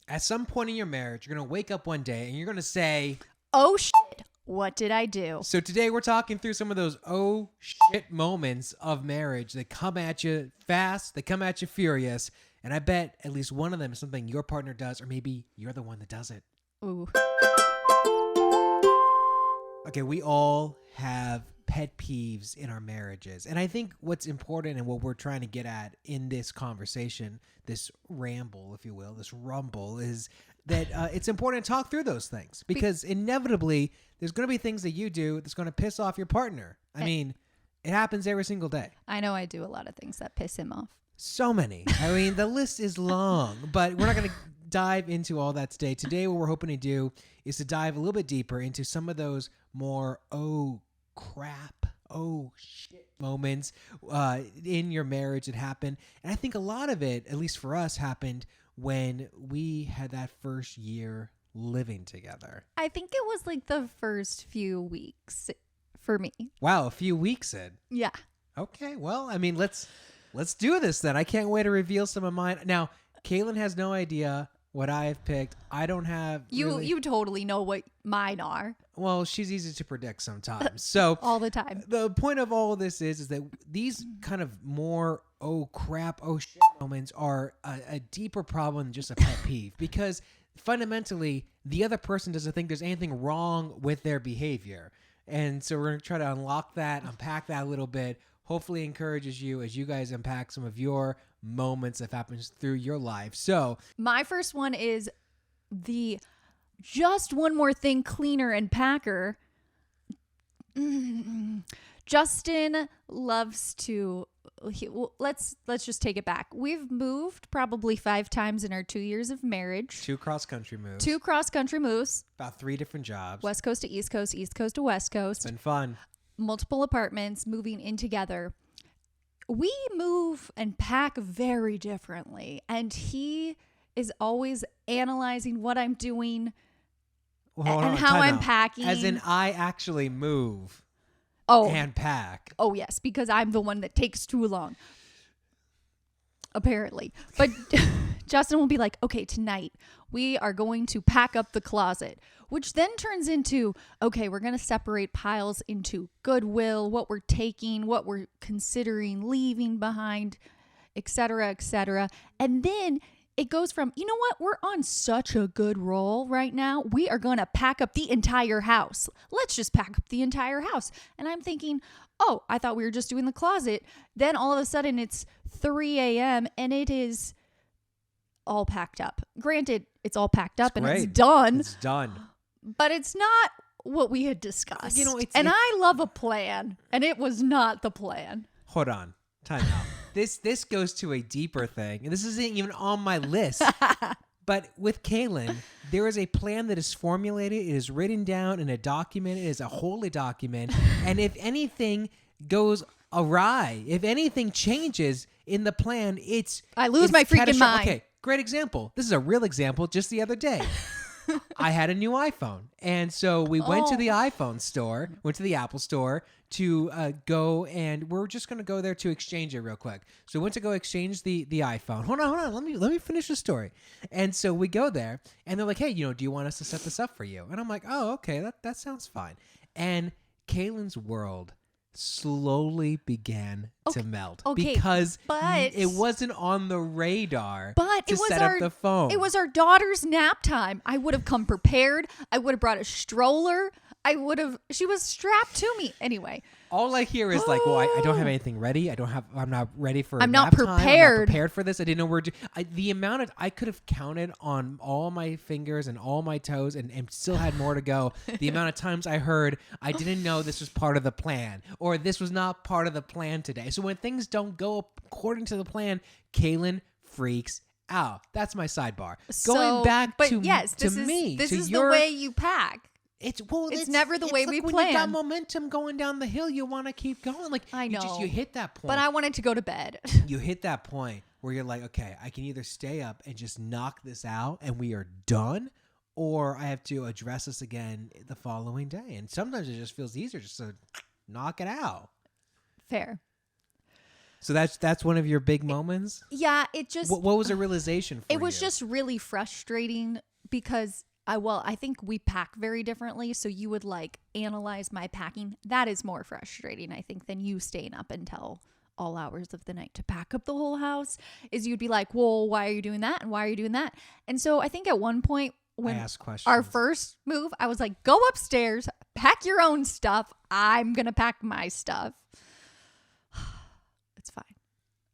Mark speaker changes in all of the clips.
Speaker 1: At some point in your marriage, you're going to wake up one day and you're going to say,
Speaker 2: oh shit, what did I do?
Speaker 1: So today we're talking through some of those oh shit moments of marriage that come at you fast, they come at you furious, and I bet at least one of them is something your partner does, or maybe you're the one that does it.
Speaker 2: Ooh.
Speaker 1: Okay, we all have pet peeves in our marriages. And I think what's important and what we're trying to get at in this conversation, this ramble, if you will, this rumble, is that it's important to talk through those things. Because inevitably, there's going to be things that you do that's going to piss off your partner. I mean, it happens every single day.
Speaker 2: I know I do a lot of things that piss him off.
Speaker 1: So many. I mean, the list is long, but we're not going to dive into all that today. Today, what we're hoping to do is to dive a little bit deeper into some of those more, oh, crap, oh, shit moments in your marriage that happen. And I think a lot of it, at least for us, happened when we had that first year living together.
Speaker 2: I think it was like the first few weeks for me.
Speaker 1: Wow, a few weeks in.
Speaker 2: Yeah.
Speaker 1: Okay, well, I mean, let's do this then. I can't wait to reveal some of mine. Now, Kaylin has no idea what I have picked. I don't have
Speaker 2: You totally know what mine are.
Speaker 1: Well, she's easy to predict sometimes. So
Speaker 2: all the time.
Speaker 1: The point of all of this is that these kind of more oh crap, oh shit moments are a deeper problem than just a pet peeve, because fundamentally the other person doesn't think there's anything wrong with their behavior. And so we're going to try to unlock that, unpack that a little bit. Hopefully encourages you as you guys unpack some of your moments that happens through your life. So
Speaker 2: my first one is the just one more thing cleaner and packer. Justin loves to let's just take it back. We've moved probably 5 times in our 2 years of marriage.
Speaker 1: 2 cross-country moves.
Speaker 2: 2 cross-country moves.
Speaker 1: About 3 different jobs.
Speaker 2: West Coast to East Coast, East Coast to West Coast.
Speaker 1: It's been fun.
Speaker 2: Multiple apartments, moving in together. We move and pack very differently, and he is always analyzing what I'm doing and how I'm packing.
Speaker 1: As in, I actually move and pack.
Speaker 2: Oh, yes, because I'm the one that takes too long, apparently. But Justin will be like, okay, tonight we are going to pack up the closet, which then turns into, okay, we're going to separate piles into Goodwill, what we're taking, what we're considering leaving behind, etc., etc. And then it goes from, you know what, we're on such a good roll right now. We are going to pack up the entire house. Let's just pack up the entire house. And I'm thinking, oh, I thought we were just doing the closet. Then all of a sudden it's 3 a.m. and it is all packed up. Granted, it's all packed up and it's done.
Speaker 1: It's done.
Speaker 2: But it's not what we had discussed. You know, I love a plan, and it was not the plan.
Speaker 1: Hold on. Time out. This goes to a deeper thing, and this isn't even on my list. But with Kaylin, there is a plan that is formulated. It is written down in a document. It is a holy document. And if anything goes awry, if anything changes in the plan,
Speaker 2: I lose my freaking mind.
Speaker 1: Okay, great example. This is a real example. Just the other day, I had a new iPhone. And so we went to the iPhone store, went to the Apple store to go, and we're just going to go there to exchange it real quick. So we went to go exchange the iPhone. Hold on. Let me finish the story. And so we go there, and they're like, hey, do you want us to set this up for you? And I'm like, oh, okay, that sounds fine. And Kaylin's world slowly began to melt because it wasn't on the radar to set up the phone.
Speaker 2: It was our daughter's nap time. I would have come prepared. I would have brought a stroller. She was strapped to me. Anyway.
Speaker 1: All I hear is like, well, I don't have anything ready. I'm not ready for
Speaker 2: I'm
Speaker 1: nap
Speaker 2: not prepared.
Speaker 1: Time. I'm not prepared for this. I didn't know where to. The amount of, I could have counted on all my fingers and all my toes and still had more to go. The amount of times I heard, I didn't know this was part of the plan, or this was not part of the plan today. So when things don't go according to the plan, Kaylin freaks out. That's my sidebar. Going back to me.
Speaker 2: This is the way you pack.
Speaker 1: It's
Speaker 2: never the way we
Speaker 1: planned. When you got momentum going down the hill, you want to keep going. Like
Speaker 2: I know,
Speaker 1: you hit that point.
Speaker 2: But I wanted to go to bed.
Speaker 1: You hit that point where you're like, okay, I can either stay up and just knock this out and we are done, or I have to address this again the following day. And sometimes it just feels easier just to knock it out.
Speaker 2: Fair.
Speaker 1: So that's one of your big moments?
Speaker 2: Yeah, it just...
Speaker 1: What was a realization for you?
Speaker 2: It was just really frustrating because I think we pack very differently. So you would like analyze my packing. That is more frustrating, I think, than you staying up until all hours of the night to pack up the whole house. Is you'd be like, well, why are you doing that? And why are you doing that? And so I think at one point when
Speaker 1: I asked questions.
Speaker 2: Our first move, I was like, go upstairs, pack your own stuff. I'm going to pack my stuff. It's fine.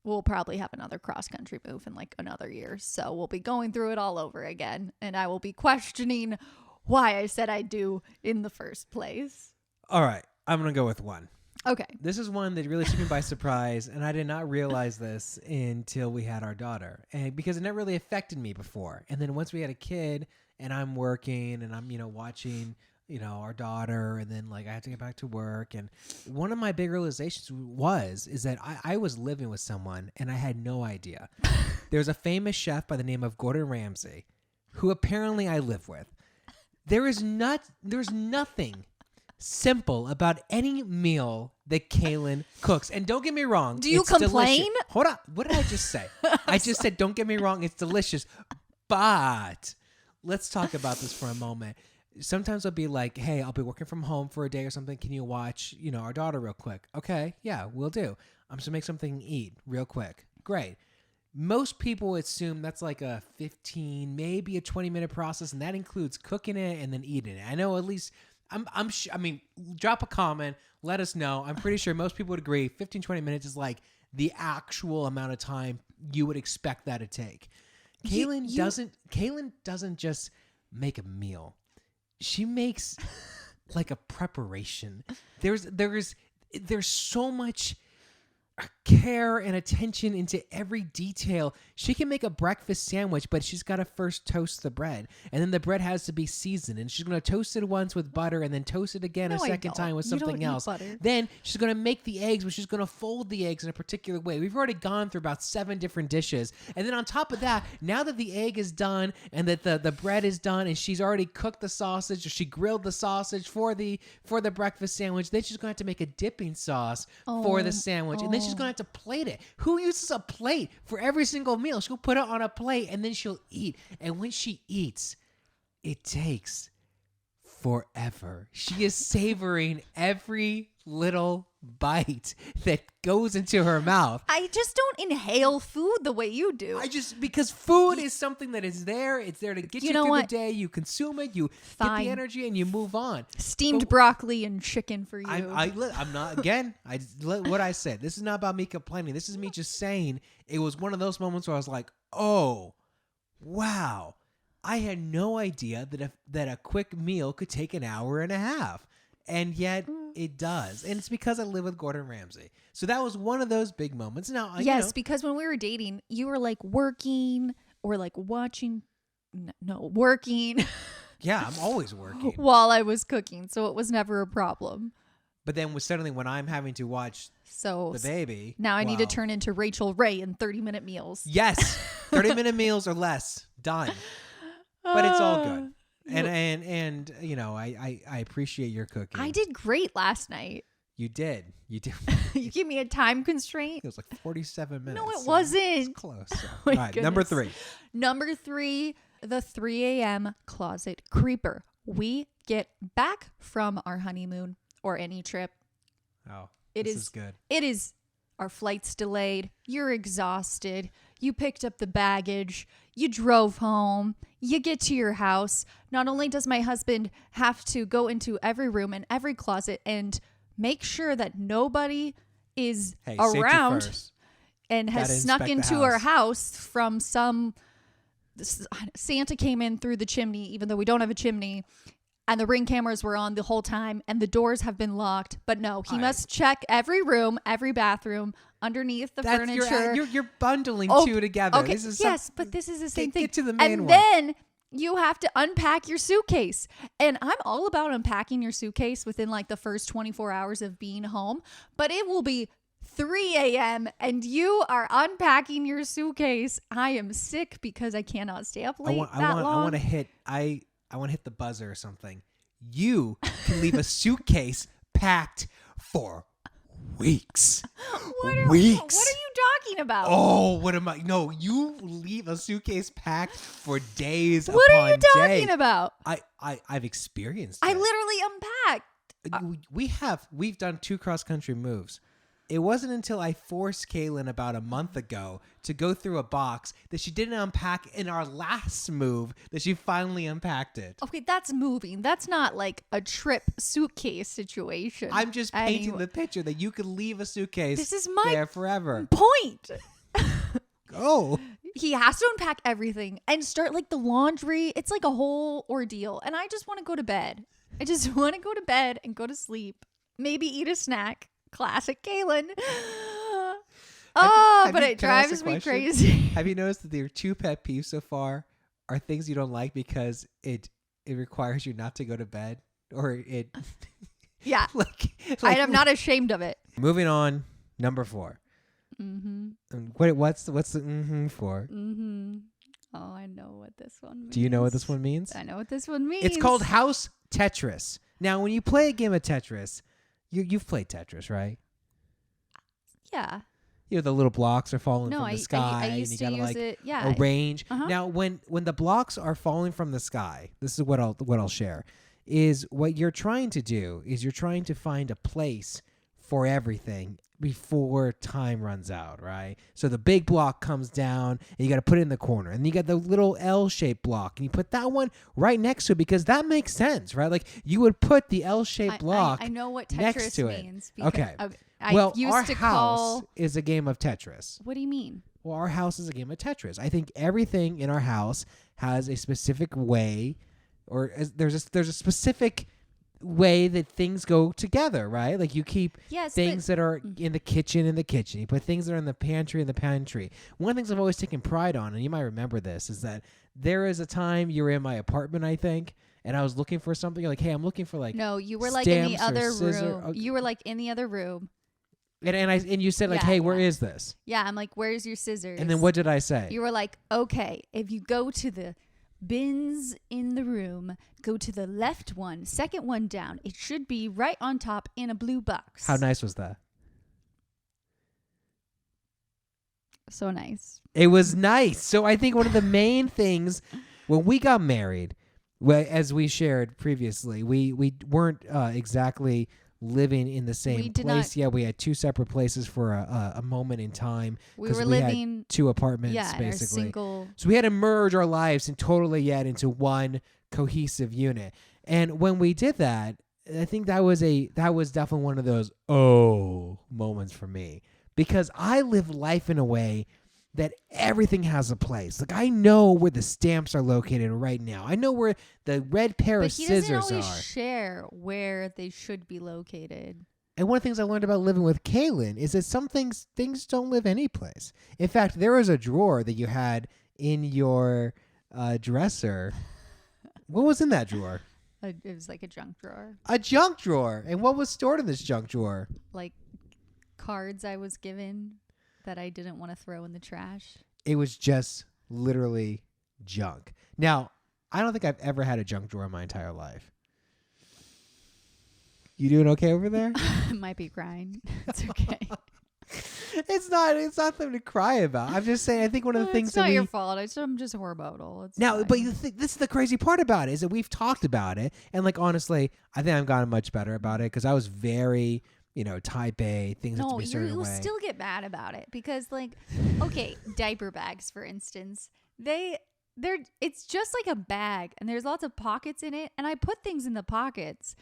Speaker 2: We'll probably have another cross-country move in like another year. So we'll be going through it all over again. And I will be questioning why I said I do in the first place.
Speaker 1: All right. I'm going to go with one.
Speaker 2: Okay.
Speaker 1: This is one that really took me by surprise, and I did not realize this until we had our daughter, and because it never really affected me before. And then once we had a kid, and I'm working, and I'm watching our daughter, and then like I have to get back to work, and one of my big realizations is that I was living with someone, and I had no idea. There's a famous chef by the name of Gordon Ramsay, who apparently I live with. There's nothing simple about any meal that Kaylin cooks. And don't get me wrong.
Speaker 2: Do you complain?
Speaker 1: Delicious. Hold on. What did I just say? I just said, don't get me wrong. It's delicious. But let's talk about this for a moment. Sometimes I'll be like, hey, I'll be working from home for a day or something. Can you watch, our daughter real quick? Okay. Yeah, we'll do. I'm just going to make something to eat real quick. Great. Most people assume that's like a 15, maybe a 20-minute process. And that includes cooking it and then eating it. I know at least... drop a comment. Let us know. I'm pretty sure most people would agree 15, 20 minutes is like the actual amount of time you would expect that to take. Kaylin doesn't just make a meal. She makes like a preparation. There's so much care and attention into every detail. She can make a breakfast sandwich, but she's got to first toast the bread, and then the bread has to be seasoned, and she's going to toast it once with butter and then toast it again a second time with something else. Then she's going to make the eggs, but she's going to fold the eggs in a particular way. We've already gone through about 7 different dishes, and then on top of that, now that the egg is done and that the bread is done, and she's already cooked the sausage, or she grilled the sausage for the breakfast sandwich, then she's going to have to make a dipping sauce for the sandwich, and then she's going to have to plate it. Who uses a plate for every single meal? She'll put it on a plate and then she'll eat. And when she eats, it takes forever. She is savoring every little bite that goes into her mouth.
Speaker 2: I just don't inhale food the way you do.
Speaker 1: Because food is something that is there. It's there to get you through the day. You consume it, you get the energy, and you move on.
Speaker 2: Steamed broccoli and chicken for you.
Speaker 1: I'm not, again, what I said. This is not about me complaining. This is me just saying it was one of those moments where I was like, oh, wow. I had no idea that a quick meal could take an hour and a half. And yet it does. And it's because I live with Gordon Ramsay. So that was one of those big moments. Now,
Speaker 2: yes, because when we were dating, you were like working or like watching. No, working.
Speaker 1: Yeah, I'm always working.
Speaker 2: While I was cooking. So it was never a problem.
Speaker 1: But then suddenly when I'm having to watch the baby.
Speaker 2: Now I need to turn into Rachel Ray in 30-minute meals.
Speaker 1: Yes. 30-minute meals or less. Done. But it's all good. And I appreciate your cooking.
Speaker 2: I did great last night.
Speaker 1: You did. You
Speaker 2: gave me a time constraint.
Speaker 1: It was like 47 minutes.
Speaker 2: No, it wasn't.
Speaker 1: It's close. So.
Speaker 2: Oh
Speaker 1: all right,
Speaker 2: goodness. Number 3, the 3 a.m. closet creeper. We get back from our honeymoon or any trip.
Speaker 1: Oh,
Speaker 2: this
Speaker 1: is good.
Speaker 2: It is. Our flight's delayed. You're exhausted. You picked up the baggage. You drove home. You get to your house. Not only does my husband have to go into every room and every closet and make sure that nobody is around and has snuck into our house from Santa came in through the chimney, even though we don't have a chimney. And the Ring cameras were on the whole time, and the doors have been locked. But no, he must check every room, every bathroom, underneath the furniture.
Speaker 1: You're bundling two together.
Speaker 2: Okay, but this is the same thing.
Speaker 1: Get to the main
Speaker 2: one. And then you have to unpack your suitcase. And I'm all about unpacking your suitcase within like the first 24 hours of being home. But it will be 3 a.m. and you are unpacking your suitcase. I am sick because I cannot stay up late long.
Speaker 1: I want to hit the buzzer or something. You can leave a suitcase packed for weeks.
Speaker 2: What are
Speaker 1: Weeks.
Speaker 2: you talking about?
Speaker 1: Oh, what am I? No, you leave a suitcase packed for days.
Speaker 2: What are you
Speaker 1: upon
Speaker 2: talking
Speaker 1: day.
Speaker 2: about?
Speaker 1: I've experienced
Speaker 2: I
Speaker 1: it.
Speaker 2: literally unpacked.
Speaker 1: We've done 2 cross-country moves. It wasn't until I forced Kaylin about a month ago to go through a box that she didn't unpack in our last move that she finally unpacked it.
Speaker 2: Okay, that's moving. That's not like a trip suitcase situation.
Speaker 1: I'm just painting the picture that you could leave a suitcase
Speaker 2: This is my
Speaker 1: there forever.
Speaker 2: point.
Speaker 1: Oh.
Speaker 2: He has to unpack everything and start like the laundry. It's like a whole ordeal. And I just want to go to bed. I just want to go to bed and go to sleep. Maybe eat a snack. Classic Kaylin. But it drives me crazy.
Speaker 1: Have you noticed that your 2 pet peeves so far are things you don't like because it requires you not to go to bed, or it?
Speaker 2: Yeah.
Speaker 1: like
Speaker 2: I'm not ashamed of it.
Speaker 1: Moving on, number 4.
Speaker 2: Mm-hmm.
Speaker 1: What's the for?
Speaker 2: Mm-hmm. Oh, I know what this one means.
Speaker 1: Do you know what this one means?
Speaker 2: I know what this one means.
Speaker 1: It's called House Tetris. Now, when you play a game of Tetris, you've played Tetris, right?
Speaker 2: Yeah.
Speaker 1: You know, the little blocks are falling from the
Speaker 2: I
Speaker 1: sky,
Speaker 2: used
Speaker 1: and you
Speaker 2: to
Speaker 1: gotta
Speaker 2: use it.
Speaker 1: arrange.
Speaker 2: Uh-huh.
Speaker 1: Now, when the blocks are falling from the sky, this is what I'll share. Is what you're trying to do is you're trying to find a place for everything before time runs out, right? So the big block comes down and you got to put it in the corner, and you got the little L-shaped block and you put that one right next to it because that makes sense, right? Like you would put the L-shaped block
Speaker 2: I know what Tetris
Speaker 1: next to
Speaker 2: means.
Speaker 1: it. Okay.
Speaker 2: Well,
Speaker 1: our house is a game of Tetris.
Speaker 2: What do you mean?
Speaker 1: Well, our house is a game of Tetris. I think everything in our house has a specific way, or there's a specific way that things go together, right? Like you keep things that are in the kitchen. You put things that are in the pantry in the pantry. One of the things I've always taken pride on, and you might remember this, is that there is a time you were in my apartment, I think, and I was looking for something. You're like, hey, I'm looking for like
Speaker 2: no, you were like in the other
Speaker 1: scissor.
Speaker 2: room. You were like in the other room.
Speaker 1: And you said like, hey, where is this?
Speaker 2: Yeah, I'm like, where's your scissors?
Speaker 1: And then what did I say?
Speaker 2: You were like, okay, if you go to the bins in the room, go to the left one, second one down. It should be right on top in a blue box.
Speaker 1: How nice was that?
Speaker 2: So nice.
Speaker 1: It was nice. So I think one of the main things when we got married, as we shared previously, we weren't exactly living in the same place. Yeah, we had 2 separate places for a moment in time.
Speaker 2: We were living
Speaker 1: had 2 apartments, basically.
Speaker 2: Single.
Speaker 1: So we had to merge our lives and totally yet into one cohesive unit. And when we did that, I think that was definitely one of those moments for me, because I live life in a way that everything has a place. Like I know where the stamps are located right now. I know where the red pair of scissors
Speaker 2: But he doesn't
Speaker 1: are.
Speaker 2: always share where they should be located.
Speaker 1: And one of the things I learned about living with Kaylin is that some things don't live any place. In fact, there was a drawer that you had in your dresser. What was in that drawer?
Speaker 2: It was like a junk drawer.
Speaker 1: A junk drawer. And what was stored in this junk drawer?
Speaker 2: Like cards I was given that I didn't want to throw in the trash.
Speaker 1: It was just literally junk. Now, I don't think I've ever had a junk drawer in my entire life. You doing okay over there?
Speaker 2: I might be crying. It's okay.
Speaker 1: It's not something to cry about. I'm just saying, I think one of the things
Speaker 2: it's not your fault. I'm just hormonal. It's
Speaker 1: now,
Speaker 2: fine.
Speaker 1: but this is the crazy part about it, is that we've talked about it, and like honestly, I think I've gotten much better about it because I was very, type A, things have to be a certain way.
Speaker 2: No, you still get mad about it because, like, okay, diaper bags, for instance, it's just like a bag, and there's lots of pockets in it, and I put things in the pockets.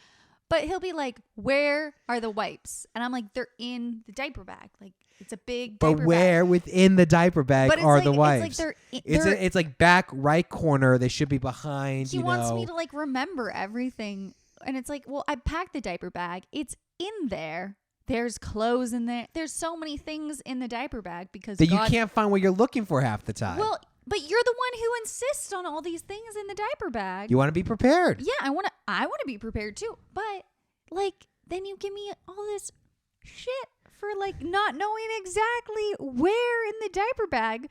Speaker 2: But he'll be like, where are the wipes? And I'm like, they're in the diaper bag. Like, it's a big diaper bag.
Speaker 1: But where within the diaper bag are the wipes? It's like back right corner. They should be behind,
Speaker 2: He wants me to, like, remember everything. And it's like, well, I packed the diaper bag. It's in there. There's clothes in there. There's so many things in the diaper bag because
Speaker 1: that you can't find what you're looking for half the time.
Speaker 2: Well, but you're the one who insists on all these things in the diaper bag.
Speaker 1: You want to be prepared.
Speaker 2: Yeah, I want to be prepared too. But like, then you give me all this shit for like not knowing exactly where in the diaper bag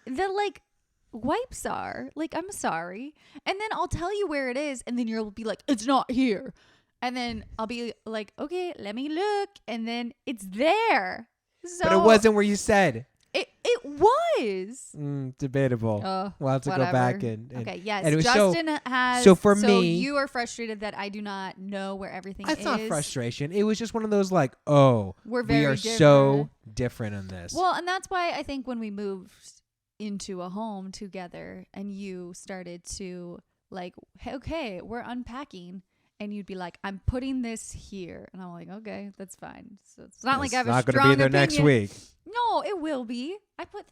Speaker 2: the like wipes are. Like, I'm sorry. And then I'll tell you where it is, and then you'll be like, it's not here. And then I'll be like, okay, let me look. And then it's there. So
Speaker 1: But it wasn't where you said.
Speaker 2: It was.
Speaker 1: Debatable. We'll have to go back and
Speaker 2: okay, yes.
Speaker 1: and
Speaker 2: Justin has.
Speaker 1: So for me,
Speaker 2: you are frustrated that I do not know where everything is.
Speaker 1: It's not frustration. It was just one of those like, oh,
Speaker 2: we
Speaker 1: are
Speaker 2: different.
Speaker 1: so different in this.
Speaker 2: Well, and that's why I think when we moved into a home together and you started to like, hey, okay, we're unpacking. And you'd be like, I'm putting this here. And I'm like, okay, that's fine. So it's not like I have a strong opinion. It's not going to be there next week. No, it will be. I put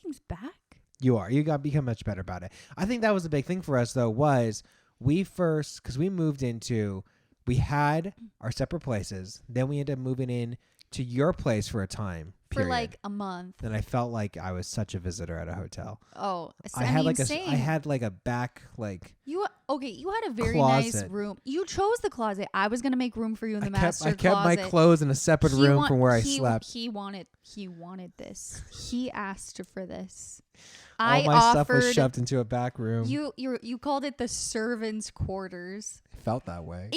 Speaker 2: things back.
Speaker 1: You are. You got to become much better about it. I think that was a big thing for us, though, was because we moved into, we had our separate places. Then we ended up moving in to your place for a time. Period.
Speaker 2: For like a month.
Speaker 1: And I felt like I was such a visitor at a hotel.
Speaker 2: Oh,
Speaker 1: I had like a back like
Speaker 2: you had a very
Speaker 1: closet.
Speaker 2: Nice room. You chose the closet. I was gonna make room for you in the master closet.
Speaker 1: I kept my clothes in a separate room from where I slept.
Speaker 2: He wanted this. He asked for this.
Speaker 1: All my stuff was shoved into a back room.
Speaker 2: You called it the servants' quarters.
Speaker 1: It felt that way.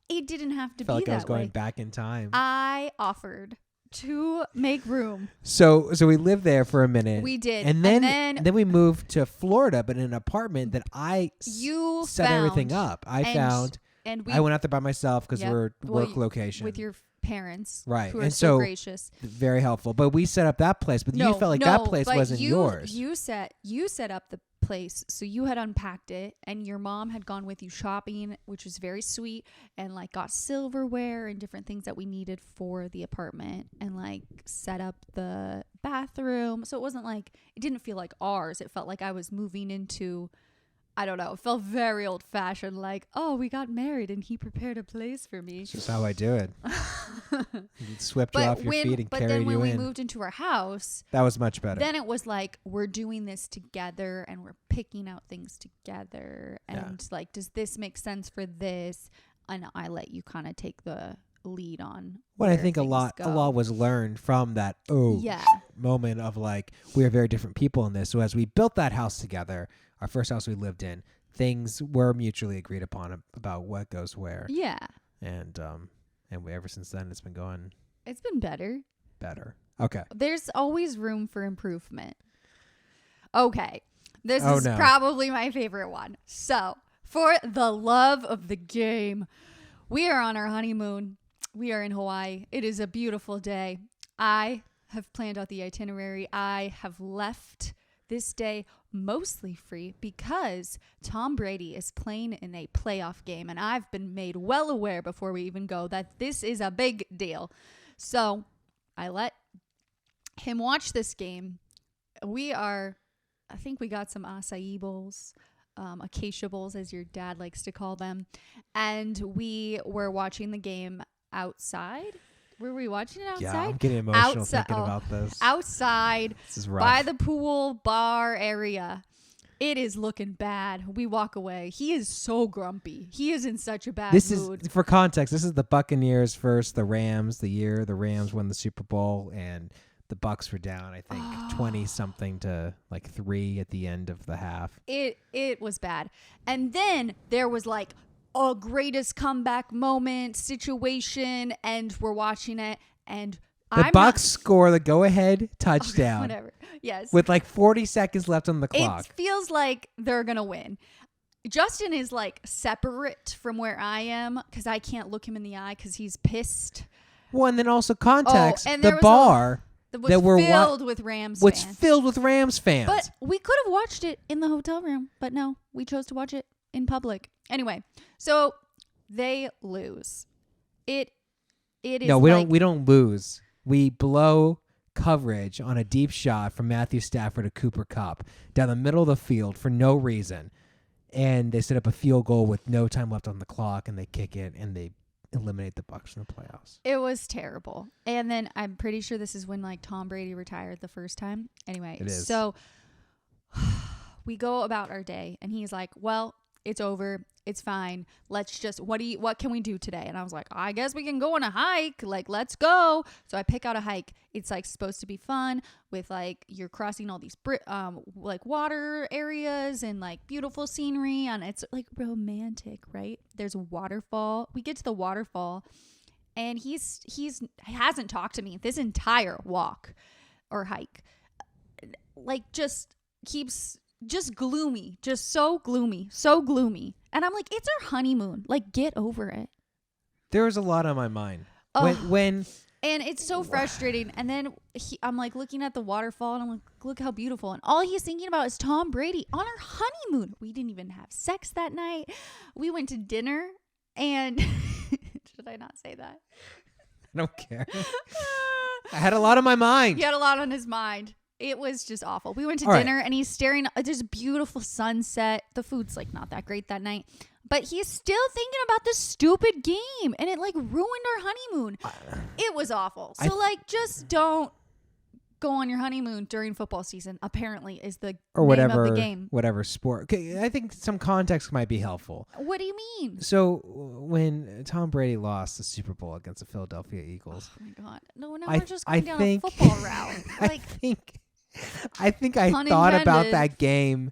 Speaker 2: It didn't have to be that way.
Speaker 1: Felt like I was going back in time.
Speaker 2: I offered to make room.
Speaker 1: So we lived there for a minute.
Speaker 2: We did.
Speaker 1: And then we moved to Florida, but in an apartment that I set everything up. I went out there by myself because we're work location.
Speaker 2: With your parents.
Speaker 1: Right.
Speaker 2: Who are so gracious.
Speaker 1: Very helpful. But we set up that place, but you felt like that place wasn't yours.
Speaker 2: You set up the place, so you had unpacked it, and your mom had gone with you shopping, which was very sweet, and like got silverware and different things that we needed for the apartment, and like set up the bathroom. So it didn't feel like ours. It felt like I was moving into, I don't know, it felt very old fashioned, like, oh, we got married and he prepared a place for me.
Speaker 1: It's just how I do it. Swept you off your feet and carried you in. But then when we
Speaker 2: moved into our house,
Speaker 1: that was much better.
Speaker 2: Then it was like, we're doing this together and we're picking out things together. And like, does this make sense for this? And I let you kind of take the lead on.
Speaker 1: Well, I think a lot was learned from that moment of like, we are very different people in this. So as we built that house together, our first house we lived in, things were mutually agreed upon about what goes where. Yeah. And ever since then, it's been going.
Speaker 2: It's been better.
Speaker 1: Okay.
Speaker 2: There's always room for improvement. Okay. This is probably my favorite one. So, for the love of the game, we are on our honeymoon. We are in Hawaii. It is a beautiful day. I have planned out the itinerary. I have left this day mostly free because Tom Brady is playing in a playoff game, and I've been made well aware before we even go that this is a big deal. So I let him watch this game. I think we got some acai bowls, acacia bowls, as your dad likes to call them, and we were watching the game outside. Were we watching it outside?
Speaker 1: Yeah, I'm getting emotional thinking about this.
Speaker 2: Outside,
Speaker 1: this is rough.
Speaker 2: By the pool bar area. It is looking bad. We walk away. He is so grumpy. He is in such a bad mood.
Speaker 1: For context, this is the Buccaneers versus the Rams, the year the Rams won the Super Bowl, and the Bucs were down, I think, 20-something to like 3 at the end of the half.
Speaker 2: It was bad. And then there was like a greatest comeback moment situation, and we're watching it, and
Speaker 1: the Bucs score the go-ahead touchdown.
Speaker 2: Whatever. Yes.
Speaker 1: With like 40 seconds left on the clock.
Speaker 2: It feels like they're gonna win. Justin is like separate from where I am because I can't look him in the eye because he's pissed.
Speaker 1: Well, and then also context, the bar
Speaker 2: was filled with Rams fans.
Speaker 1: Was filled with Rams fans.
Speaker 2: But we could have watched it in the hotel room, but no, we chose to watch it in public. Anyway, so they lose. It is
Speaker 1: no, we don't lose. We blow coverage on a deep shot from Matthew Stafford to Cooper Kupp down the middle of the field for no reason, and they set up a field goal with no time left on the clock, and they kick it, and they eliminate the Bucs from the playoffs.
Speaker 2: It was terrible. And then I'm pretty sure this is when like Tom Brady retired the first time. Anyway,
Speaker 1: it is.
Speaker 2: So we go about our day, and he's like, well, it's over. It's fine. Let's just, what can we do today? And I was like, I guess we can go on a hike. Like, let's go. So I pick out a hike. It's like supposed to be fun with like, you're crossing all these, like water areas and like beautiful scenery. And it's like romantic, right? There's a waterfall. We get to the waterfall and he hasn't talked to me this entire walk or hike. Like just keeps just gloomy, just so gloomy. And I'm like, it's our honeymoon. Like, get over it.
Speaker 1: There was a lot on my mind. When
Speaker 2: and it's so frustrating. And then I'm like looking at the waterfall and I'm like, look how beautiful. And all he's thinking about is Tom Brady on our honeymoon. We didn't even have sex that night. We went to dinner and should I not say that?
Speaker 1: I don't care. I had a lot on my mind.
Speaker 2: He had a lot on his mind. It was just awful. We went to
Speaker 1: All
Speaker 2: dinner and he's staring at this beautiful sunset. The food's like not that great that night, but he's still thinking about this stupid game and it like ruined our honeymoon. It was awful. So like just don't go on your honeymoon during football season, apparently is the name of the game.
Speaker 1: Whatever sport. Okay, I think some context might be helpful.
Speaker 2: What do you mean?
Speaker 1: So when Tom Brady lost the Super Bowl against the Philadelphia Eagles.
Speaker 2: Oh my God. No, we're just going down a football route. Like,
Speaker 1: I think I thought about that game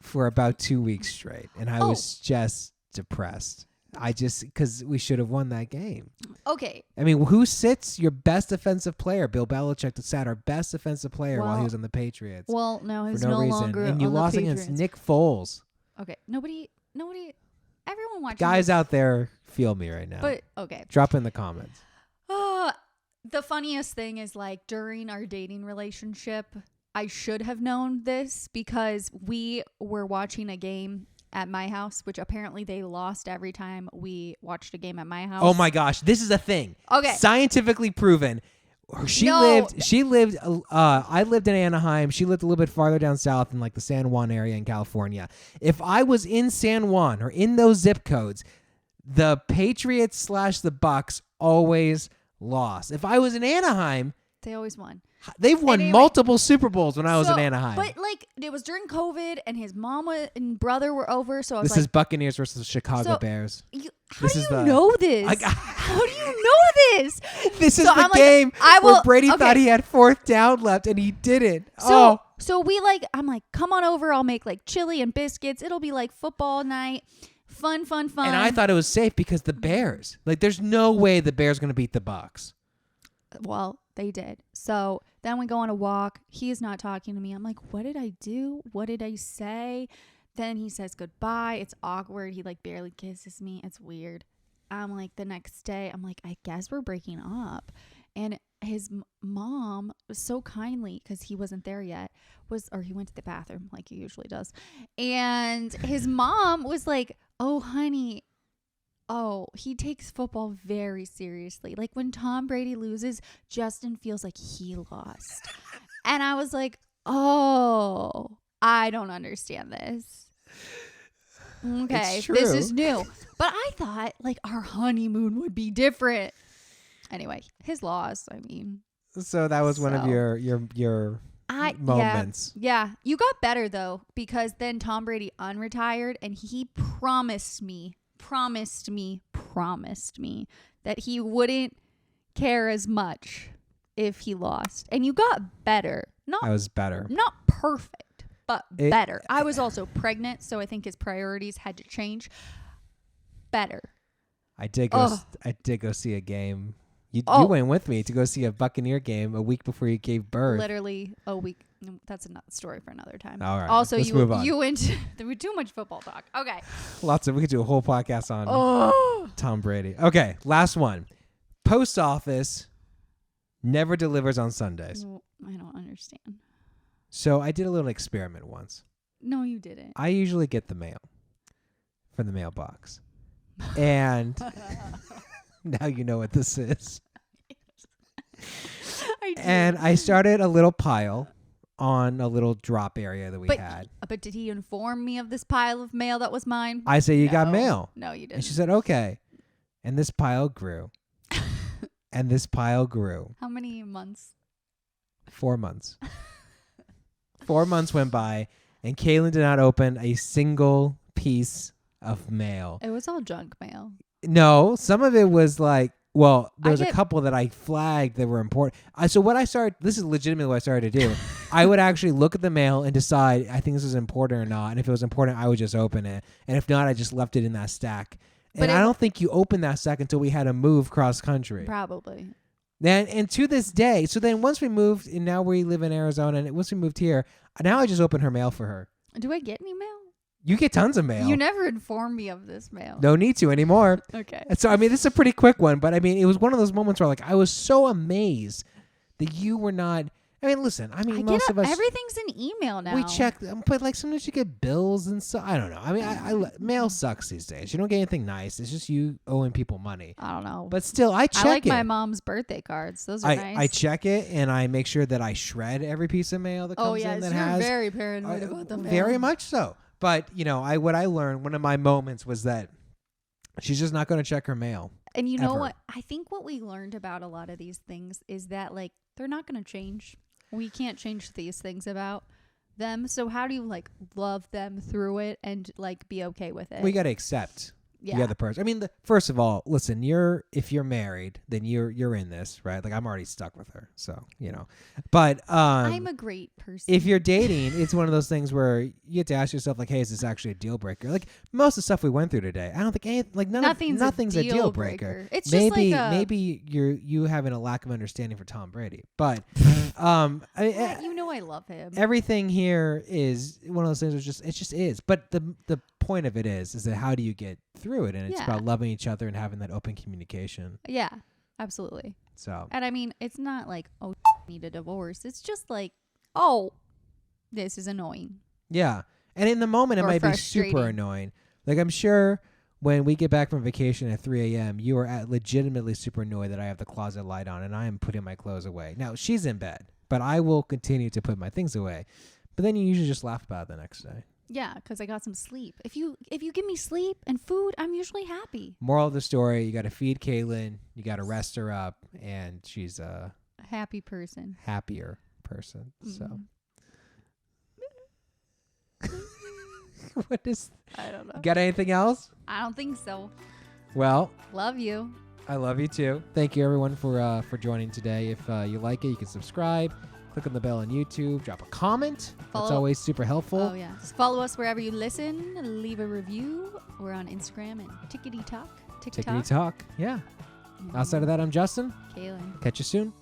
Speaker 1: for about 2 weeks straight, and I was just depressed. Because we should have won that game.
Speaker 2: Okay.
Speaker 1: I mean, who sits your best defensive player? Bill Belichick sat our best defensive player while he was on the Patriots.
Speaker 2: Well, no, he's
Speaker 1: for no
Speaker 2: no
Speaker 1: reason.
Speaker 2: longer
Speaker 1: And you
Speaker 2: on the
Speaker 1: lost
Speaker 2: Patriots.
Speaker 1: against Nick Foles.
Speaker 2: Okay. Nobody, everyone watching.
Speaker 1: Guys out there feel me right now.
Speaker 2: But, okay.
Speaker 1: Drop in the comments.
Speaker 2: The funniest thing is like during our dating relationship, I should have known this because we were watching a game at my house, which apparently they lost every time we watched a game at my house.
Speaker 1: Oh my gosh, this is a thing.
Speaker 2: Okay.
Speaker 1: Scientifically proven. I lived in Anaheim. She lived a little bit farther down south in like the San Juan area in California. If I was in San Juan or in those zip codes, the Patriots / the Bucks always lost. If I was in Anaheim,
Speaker 2: they always won.
Speaker 1: They've won multiple Super Bowls when I was in Anaheim.
Speaker 2: But like it was during COVID and his mom and brother were over, so I was
Speaker 1: this is Buccaneers versus the Chicago Bears.
Speaker 2: How do you know this? How do you know this?
Speaker 1: This is the game where Brady thought he had 4th down left and he didn't.
Speaker 2: So I'm like, come on over. I'll make like chili and biscuits. It'll be like football night. Fun.
Speaker 1: And I thought it was safe because the Bears. Like, there's no way the Bears are going to beat the Bucks.
Speaker 2: Well, they did. So then we go on a walk. He's not talking to me. I'm like, what did I do? What did I say? Then he says goodbye. It's awkward. He like barely kisses me. It's weird. I'm like, the next day, I'm like, I guess we're breaking up. And his mom was so kindly, because he wasn't there yet, he went to the bathroom like he usually does. And his mom was like, oh, honey, he takes football very seriously. Like when Tom Brady loses, Justin feels like he lost. And I was like, oh, I don't understand this. Okay, this is new. But I thought like our honeymoon would be different. Anyway, his loss, I mean.
Speaker 1: So that was one of your moments.
Speaker 2: Yeah. You got better though, because then Tom Brady unretired and he promised me that he wouldn't care as much if he lost. And you got better.
Speaker 1: I was better.
Speaker 2: Not perfect, but better. I was also pregnant, so I think his priorities had to change. Better.
Speaker 1: I did go see a game. You went with me to go see a Buccaneer game a week before you gave birth.
Speaker 2: Literally a week. That's another story for another time.
Speaker 1: All right.
Speaker 2: Also,
Speaker 1: let's move on.
Speaker 2: You went. There was too much football talk. Okay.
Speaker 1: We could do a whole podcast on Tom Brady. Okay, last one. Post office never delivers on Sundays.
Speaker 2: Well, I don't understand.
Speaker 1: So I did a little experiment once.
Speaker 2: No, you didn't.
Speaker 1: I usually get the mail from the mailbox. And now you know what this is. I started a little pile on a little drop area that we had.
Speaker 2: But did he inform me of this pile of mail that was mine?
Speaker 1: I say, you got mail.
Speaker 2: No, you didn't.
Speaker 1: And she said, okay. And this pile grew. And this pile grew.
Speaker 2: How many months?
Speaker 1: 4 months. 4 months went by, and Kaylin did not open a single piece of mail.
Speaker 2: It was all junk mail.
Speaker 1: No, some of it was like, well, there was a
Speaker 2: get-
Speaker 1: couple that I flagged that were important. So what I started, this is legitimately what I started to do. I would actually look at the mail and decide, I think this is important or not. And if it was important, I would just open it. And if not, I just left it in that stack.
Speaker 2: But
Speaker 1: And I don't think you opened that stack until we had to move cross country.
Speaker 2: Probably.
Speaker 1: And to this day, so then once we moved, and now we live in Arizona, and once we moved here, now I just open her mail for her.
Speaker 2: Do I get any mail?
Speaker 1: You get tons of mail.
Speaker 2: You never informed me of this mail.
Speaker 1: No need to anymore.
Speaker 2: Okay.
Speaker 1: So, I mean, this is a pretty quick one, but I mean, it was one of those moments where like I was so amazed that you were not. I mean, listen, I mean, most of us.
Speaker 2: Everything's in email now.
Speaker 1: We check, but like sometimes you get bills and stuff. I don't know. I mean, mail sucks these days. You don't get anything nice. It's just you owing people money.
Speaker 2: I don't know.
Speaker 1: But still, I check
Speaker 2: I like
Speaker 1: it.
Speaker 2: my mom's birthday cards. Those are nice.
Speaker 1: I check it and I make sure that I shred every piece of mail that comes in that
Speaker 2: you're
Speaker 1: has.
Speaker 2: very paranoid about the mail.
Speaker 1: Very much so. But you know, what I learned, one of my moments was that she's just not going to check her mail.
Speaker 2: And you know
Speaker 1: ever.
Speaker 2: what? I think what we learned about a lot of these things is that like they're not going to change. We can't change these things about them. So how do you like love them through it and like be okay with it?
Speaker 1: We got to accept
Speaker 2: Yeah.
Speaker 1: the other person. I mean, first of all, listen, if you're married, then you're in this, right? Like I'm already stuck with her, so you know. But
Speaker 2: I'm a great person.
Speaker 1: if you're dating, it's one of those things where you have to ask yourself, like, hey, is this actually a deal breaker? Like most of the stuff we went through today, I don't think nothing's a deal breaker.
Speaker 2: It's
Speaker 1: maybe
Speaker 2: just like
Speaker 1: maybe you having a lack of understanding for Tom Brady, but
Speaker 2: you know I love him.
Speaker 1: everything here is one of those things. It just is. But the point of it is that how do you get through it? And it's about loving each other and having that open communication.
Speaker 2: Yeah, absolutely.
Speaker 1: So
Speaker 2: And I mean, it's not like, oh, need a divorce. It's just like, this is annoying.
Speaker 1: yeah, and in the moment it
Speaker 2: Or
Speaker 1: might be
Speaker 2: frustrating.
Speaker 1: super annoying. Like I'm sure when we get back from vacation at 3 a.m., you are legitimately super annoyed that I have the closet light on and I am putting my clothes away. Now she's in bed, but I will continue to put my things away. But then you usually just laugh about it the next day.
Speaker 2: Yeah, because I got some sleep. If you give me sleep and food, I'm usually happy.
Speaker 1: Moral of the story, you got to feed Kaylin, you got to rest her up, and she's a
Speaker 2: Happy person.
Speaker 1: happier person. So what is,
Speaker 2: I don't know.
Speaker 1: got anything else?
Speaker 2: I don't think so.
Speaker 1: Well,
Speaker 2: Love you.
Speaker 1: I love you too. Thank you everyone for joining today. If you like it, you can subscribe, click on the bell on YouTube, drop a comment. That's
Speaker 2: Follow-
Speaker 1: always super helpful.
Speaker 2: Oh, yeah. Just follow us wherever you listen. Leave a review. We're on Instagram and TikTok.
Speaker 1: Tickety talk. Yeah. Outside of that, I'm Justin.
Speaker 2: Kaylin.
Speaker 1: Catch you soon.